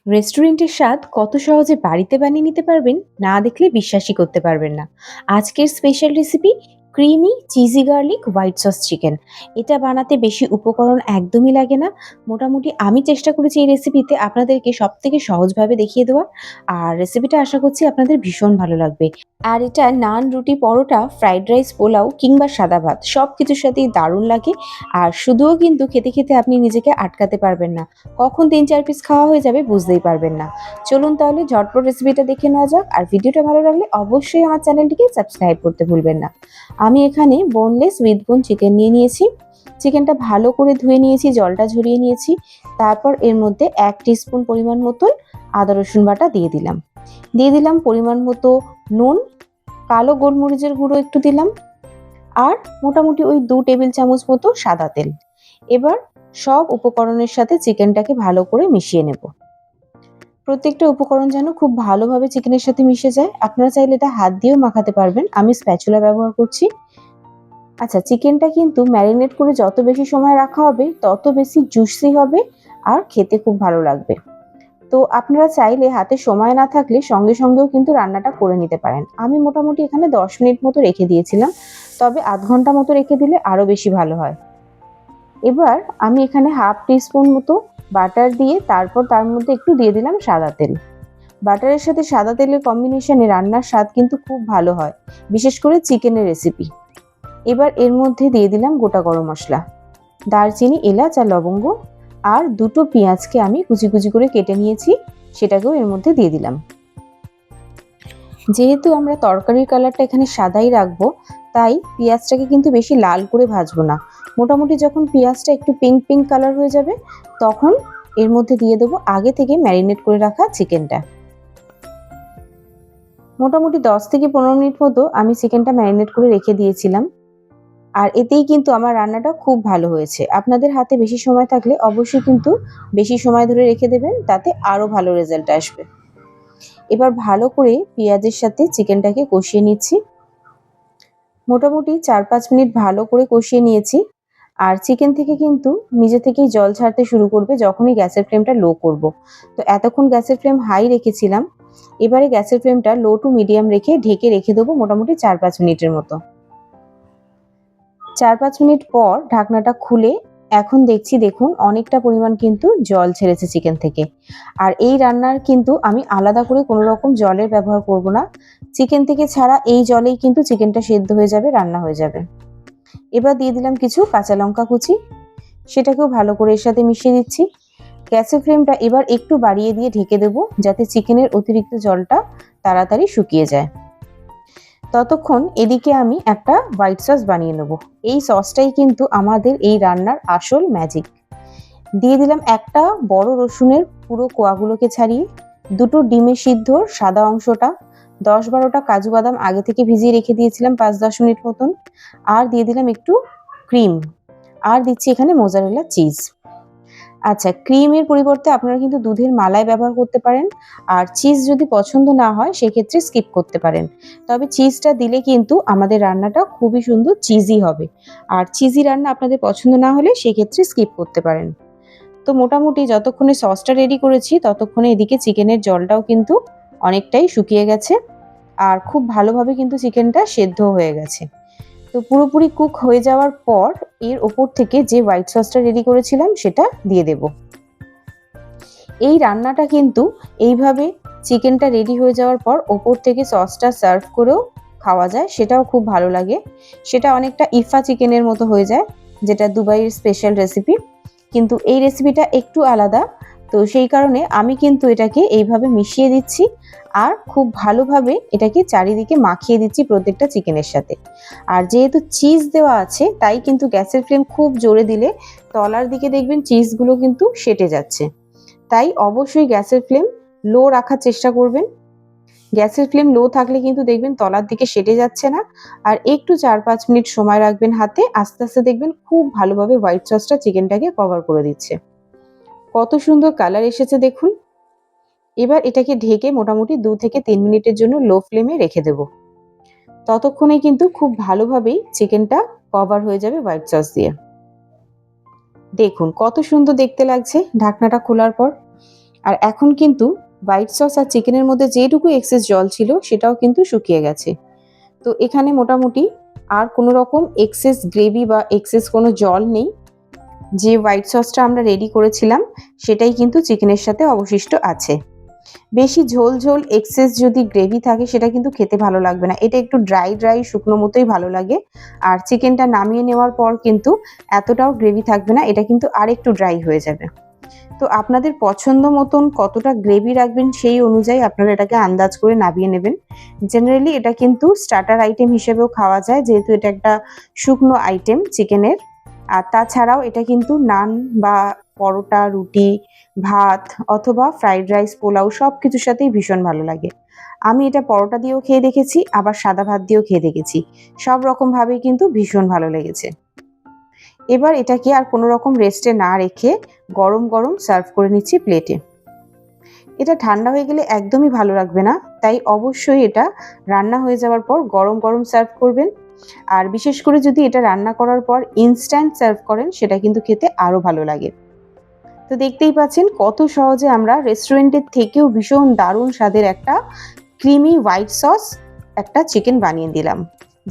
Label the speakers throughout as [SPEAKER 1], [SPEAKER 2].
[SPEAKER 1] রেস্টুরেন্টের স্বাদ কত সহজে বাড়িতে বানিয়ে নিতে পারবেন না দেখলে বিশ্বাসই করতে পারবেন না। আজকের special recipe creamy cheesy garlic white sauce chicken. এটা বানাতে বেশি উপকরণ একদমই লাগে না। মোটামুটি আমি চেষ্টা করেছি এই রেসিপিতে আপনাদেরকে সব থেকে সহজভাবে দেখিয়ে দেওয়ার। আর রেসিপিটা আশা করছি আপনাদের ভীষণ ভালো লাগবে। আর এটা নান, রুটি, পরোটা, ফ্রাইড রাইস, পোলাও কিংবা সাদা ভাত সব কিছুর সাথেই দারুণ লাগে। আর শুধুও কিন্তু খেতে খেতে আপনি নিজেকে আটকাতে পারবেন না। কখন ৩-৪ পিস খাওয়া হয়ে যাবে বুঝতেই পারবেন না। চলুন তাহলে ঝটপট রেসিপিটা দেখে নেওয়া যাক। আর ভিডিওটা ভালো লাগলে অবশ্যই আমার চ্যানেলটিকে সাবস্ক্রাইব করতে ভুলবেন না। আমি এখানে বোনলেস উইথ বোন চিকেন নিয়ে নিয়েছি। চিকেনটা ভালো করে ধুয়ে নিয়েছি, জলটা ঝরিয়ে নিয়েছি। তারপর এর মধ্যে ১ টিস্পুন পরিমাণ মতন আদা রসুন বাটা দিয়ে দিলাম। দিয়ে দিলাম পরিমাণ মতো নুন, কালো গোলমরিচের গুঁড়ো একটু দিলাম, আর মোটামুটি ওই ২ টেবিল চামচ মতো সাদা তেল। এবার সব উপকরণের সাথে চিকেনটাকে ভালো করে মিশিয়ে নেব। প্রত্যেকটা উপকরণ যেন খুব ভালোভাবে চিকেনের সাথে মিশে যায়। আপনারা চাইলে এটা হাত দিয়েও মাখাতে পারবেন, আমি স্প্যাচুলা ব্যবহার করছি। আচ্ছা, চিকেনটা কিন্তু ম্যারিনেট করে যত বেশি সময় রাখা হবে তত বেশি জুসি হবে আর খেতে খুব ভালো লাগবে। তো আপনারা চাইলে হাতে সময় না থাকলে সঙ্গে সঙ্গেও কিন্তু রান্নাটা করে নিতে পারেন। আমি মোটামুটি এখানে ১০ মিনিট মতো রেখে দিয়েছিলাম, তবে আধ ঘন্টা মতো রেখে দিলে আরও বেশি ভালো হয়। এবার আমি এখানে হাফ টিস্পুন মতো বাটার দিয়ে তারপর তার মধ্যে একটু দিয়ে দিলাম সাদা তেল। বাটারের সাথে সাদা তেলের কম্বিনেশনে রান্নার স্বাদ কিন্তু খুব ভালো হয়, বিশেষ করে চিকেনের রেসিপি। এবার এর মধ্যে দিয়ে দিলাম গোটা গরম মশলা, দারচিনি, এলাচ আর লবঙ্গ, আর দুটো পেঁয়াজকে আমি কুচি কুচি করে কেটে নিয়েছি, সেটাকেও এর মধ্যে দিয়ে দিলাম। যেহেতু আমরা তরকারির কালারটা এখানে সাদাই রাখবো, তাই পেঁয়াজটাকে কিন্তু বেশি লাল করে ভাজবো না। মোটামুটি যখন পেঁয়াজটা একটু পিঙ্ক পিঙ্ক কালার হয়ে যাবে, তখন এর মধ্যে দিয়ে দেবো আগে থেকে ম্যারিনেট করে রাখা চিকেনটা। মোটামুটি ১০ থেকে ১৫ মিনিট মতো আমি চিকেনটা ম্যারিনেট করে রেখে দিয়েছিলাম। আর এতেই কিন্তু আমার রান্নাটা খুব ভালো হয়েছে। আপনাদের হাতে বেশি সময় থাকলে অবশ্যই কিন্তু বেশি সময় ধরে রেখে দেবেন, তাতে আরও ভালো রেজাল্ট আসবে। এবার ভালো করে পেঁয়াজের সাথে চিকেনটাকে কষিয়ে নিচ্ছি। মোটামুটি ৪-৫ মিনিট ভালো করে কষিয়ে নিয়েছি। আর চিকেন থেকে কিন্তু নিজে থেকেই জল ছাড়তে শুরু করবে যখনই গ্যাসের ফ্লেমটা লো করব। তো এতক্ষণ গ্যাসের ফ্লেম হাই রেখেছিলাম। এবারে গ্যাসের ফ্লেমটা লো টু মিডিয়াম রেখে ঢেকে রেখে দেবো মোটামুটি ৪-৫ মিনিটের মতো। ৪-৫ মিনিট পর ঢাকনাটা খুলে এখন দেখছি, দেখুন অনেকটা পরিমাণ কিন্তু জল ছেড়েছে চিকেন থেকে। আর এই রান্নার কিন্তু আমি আলাদা করে কোনো রকম জলের ব্যবহার করব না। চিকেন থেকে ছাড়া এই জলেই কিন্তু চিকেনটা সেদ্ধ হয়ে যাবে, রান্না হয়ে যাবে। এবার দিয়ে দিলাম কিছু কাঁচা লঙ্কা কুচি, সেটাকেও ভালো করে এর সাথে মিশিয়ে দিচ্ছি। গ্যাসের ফ্লেমটা এবার একটু বাড়িয়ে দিয়ে ঢেকে দেবো, যাতে চিকেনের অতিরিক্ত জলটা তাড়াতাড়ি শুকিয়ে যায়। ততক্ষণ এদিকে আমি একটা হোয়াইট সস বানিয়ে নেব। এই সসটাই কিন্তু আমাদের এই রান্নার আসল ম্যাজিক। দিয়ে দিলাম একটা বড় রসুনের পুরো কোয়াগুলোকে ছাড়িয়ে, দুটো ডিমের সিদ্ধর সাদা অংশটা, ১০-১২টা কাজু বাদাম আগে থেকে ভিজিয়ে রেখে দিয়েছিলাম ৫-১০ মিনিট মতন, আর দিয়ে দিলাম একটু ক্রিম, আর দিচ্ছি এখানে মোজারেলা চিজ। আচ্ছা, ক্রিমের পরিবর্তে আপনারা কিন্তু দুধের মালাই ব্যবহার করতে পারেন। আর চিজ যদি পছন্দ না হয় সেক্ষেত্রে স্কিপ করতে পারেন। তবে চিজটা দিলে কিন্তু আমাদের রান্নাটা খুবই সুন্দর চিজি হবে। আর চিজি রান্না আপনাদের পছন্দ না হলে সেক্ষেত্রে স্কিপ করতে পারেন। তো মোটামুটি যতক্ষণে সসটা রেডি করেছি ততক্ষণে এদিকে চিকেনের জলটাও কিন্তু অনেকটাই শুকিয়ে গেছে। আর খুব ভালোভাবে কিন্তু চিকেনটা সেদ্ধ হয়ে গেছে। তো পুরোপুরি কুক হয়ে যাওয়ার পর এর ওপর থেকে যে হোয়াইট সসটা রেডি করেছিলাম সেটা দিয়ে দেব। এই রান্নাটা কিন্তু এইভাবে চিকেনটা রেডি হয়ে যাওয়ার পর ওপর থেকে সসটা সার্ভ করেও খাওয়া যায়, সেটাও খুব ভালো লাগে। সেটা অনেকটা ইফা চিকেনের মতো হয়ে যায়, যেটা দুবাইয়ের স্পেশাল রেসিপি। কিন্তু এই রেসিপিটা একটু আলাদা, তো সেই কারণে আমি কিন্তু এটাকে এইভাবে মিশিয়ে দিচ্ছি আর খুব ভালোভাবে এটাকে চারিদিকে মাখিয়ে দিচ্ছি প্রত্যেকটা চিকেনের সাথে। আর যেহেতু চিজ দেওয়া আছে তাই কিন্তু গ্যাসের ফ্লেম খুব জোরে দিলে তলার দিকে দেখবেন চিজগুলো কিন্তু সেঁটে যাচ্ছে। তাই অবশ্যই গ্যাসের ফ্লেম লো রাখার চেষ্টা করবেন। গ্যাসের ফ্লেম লো থাকলে কিন্তু দেখবেন তলার দিকে সেঁটে যাচ্ছে না। আর একটু ৪-৫ মিনিট সময় রাখবেন হাতে, আস্তে আস্তে দেখবেন খুব ভালোভাবে হোয়াইট সসটা চিকেনটাকে কভার করে দিচ্ছে। কত সুন্দর কালার এসেছে দেখুন। এবার এটাকে ঢেকে মোটামুটি ২ থেকে ৩ মিনিটের জন্য লো ফ্লেমে রেখে দেব। ততক্ষণে কিন্তু খুব ভালোভাবেই চিকেনটা কভার হয়ে যাবে হোয়াইট সস দিয়ে। দেখুন কত সুন্দর দেখতে লাগছে ঢাকনাটা খোলার পর। আর এখন কিন্তু হোয়াইট সস আর চিকেনের মধ্যে যেটুকু এক্সেস জল ছিল সেটাও কিন্তু শুকিয়ে গেছে। তো এখানে মোটামুটি আর কোনো রকম এক্সেস গ্রেভি বা এক্সেস কোনো জল নেই। যে হোয়াইট সসটা আমরা রেডি করেছিলাম সেটাই কিন্তু চিকেনের সাথে অবশিষ্ট আছে। বেশি ঝোল ঝোল এক্সেস যদি গ্রেভি থাকে সেটা কিন্তু খেতে ভালো লাগবে না। এটা একটু ড্রাই ড্রাই শুকনো মতোই ভালো লাগে। আর চিকেনটা নামিয়ে নেওয়ার পর কিন্তু এতটাও গ্রেভি থাকবে না, এটা কিন্তু আর একটু ড্রাই হয়ে যাবে। তো আপনাদের পছন্দ মতন কতটা গ্রেভি রাখবেন সেই অনুযায়ী আপনারা এটাকে আন্দাজ করে নামিয়ে নেবেন। জেনারেলি এটা কিন্তু স্টার্টার আইটেম হিসেবেও খাওয়া যায়, যেহেতু এটা একটা শুকনো আইটেম চিকেনের। আর তাছাড়াও এটা কিন্তু নান বা পরোটা, রুটি, ভাত অথবা ফ্রাইড রাইস, পোলাও সব কিছুর সাথেই ভীষণ ভালো লাগে। আমি এটা পরোটা দিয়েও খেয়ে দেখেছি, আবার সাদা ভাত দিয়েও খেয়ে দেখেছি। সব রকমভাবেই কিন্তু ভীষণ ভালো লেগেছে। এবার এটাকে আর কোনো রকম রেস্টে না রেখে গরম গরম সার্ভ করে নিচ্ছি প্লেটে। এটা ঠান্ডা হয়ে গেলে একদমই ভালো লাগবে না, তাই অবশ্যই এটা রান্না হয়ে যাওয়ার পর গরম গরম সার্ভ করবেন। আর বিশেষ করে যদি এটা রান্না করার পর ইনস্ট্যান্ট সার্ভ করেন সেটা কিন্তু খেতে আরও ভালো লাগে। তো দেখতেই পাচ্ছেন কত সহজে আমরা রেস্টুরেন্টের থেকেও ভীষণ দারুণ স্বাদের একটা ক্রিমি হোয়াইট সস একটা চিকেন বানিয়ে দিলাম,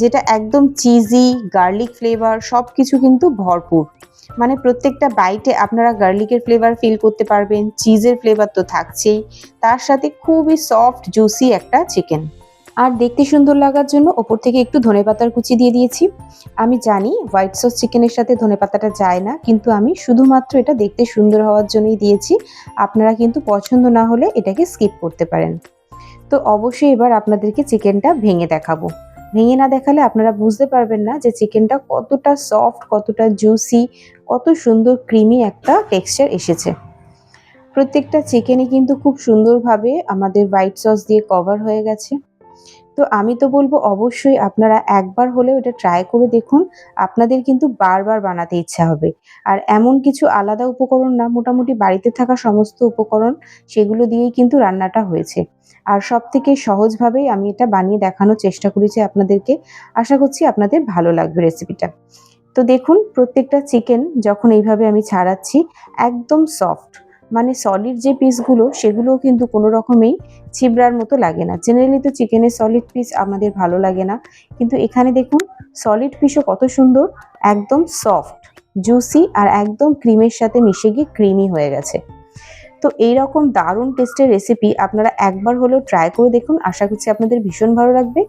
[SPEAKER 1] যেটা একদম চিজি, গার্লিক ফ্লেভার সব কিছু কিন্তু ভরপুর। মানে প্রত্যেকটা বাইটে আপনারা গার্লিকের ফ্লেভার ফিল করতে পারবেন, চিজের ফ্লেভার তো থাকছেই, তার সাথে খুবই সফট জুসি একটা চিকেন। আর দেখতে সুন্দর লাগার জন্য ওপর থেকে একটু ধনেপাতার কুচি দিয়ে দিয়েছি। আমি জানি হোয়াইট সস চিকেনের সাথে ধনেপাতাটা যায় না, কিন্তু আমি শুধুমাত্র এটা দেখতে সুন্দর হওয়ার জন্যই দিয়েছি। আপনারা কিন্তু পছন্দ না হলে এটাকে স্কিপ করতে পারেন। তো অবশ্যই এবার আপনাদেরকে চিকেনটা ভেঙে দেখাবো। ভেঙে না দেখালে আপনারা বুঝতে পারবেন না যে চিকেনটা কতটা সফট, কতটা জুসি, কত সুন্দর ক্রিমি একটা টেক্সচার এসেছে। প্রত্যেকটা চিকেনই কিন্তু খুব সুন্দরভাবে আমাদের হোয়াইট সস দিয়ে কভার হয়ে গেছে। তো আমি তো বলবো অবশ্যই আপনারা একবার হলেও এটা ট্রাই করে দেখুন। আপনাদের কিন্তু বারবার বানাতে ইচ্ছা হবে। আর এমন কিছু আলাদা উপকরণ না, মোটামুটি বাড়িতে থাকা সমস্ত উপকরণ সেগুলো দিয়েই কিন্তু রান্নাটা হয়েছে। আর সবথেকে সহজভাবেই আমি এটা বানিয়ে দেখানোর চেষ্টা করেছি আপনাদেরকে। আশা করছি আপনাদের ভালো লাগবে রেসিপিটা। তো দেখুন প্রত্যেকটা চিকেন যখন এইভাবে আমি ছাড়াচ্ছি একদম সফট, মানে সলিড যে পিসগুলো সেগুলোও কিন্তু কোনো রকমেই ছিবড়ার মতো লাগে না। জেনারেলি তো চিকেনের সলিড পিস আমাদের ভালো লাগে না, কিন্তু এখানে দেখুন সলিড পিসও কত সুন্দর, একদম সফট, জুসি আর একদম ক্রিমের সাথে মিশে গিয়ে ক্রিমি হয়ে গেছে। তো এইরকম দারুণ টেস্টের রেসিপি আপনারা একবার হলেও ট্রাই করে দেখুন। আশা করছি আপনাদের ভীষণ ভালো লাগবে।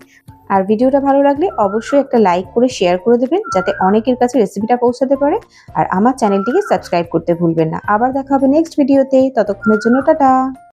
[SPEAKER 1] আর ভিডিওটা ভালো লাগলে অবশ্যই একটা লাইক করে শেয়ার করে দেবেন, যাতে অনেকের কাছে রেসিপিটা পৌঁছাতে পারে। আর আমার চ্যানেলটিকে সাবস্ক্রাইব করতে ভুলবেন না। আবার দেখা হবে নেক্সট ভিডিওতে, ততক্ষণের জন্য টাটা।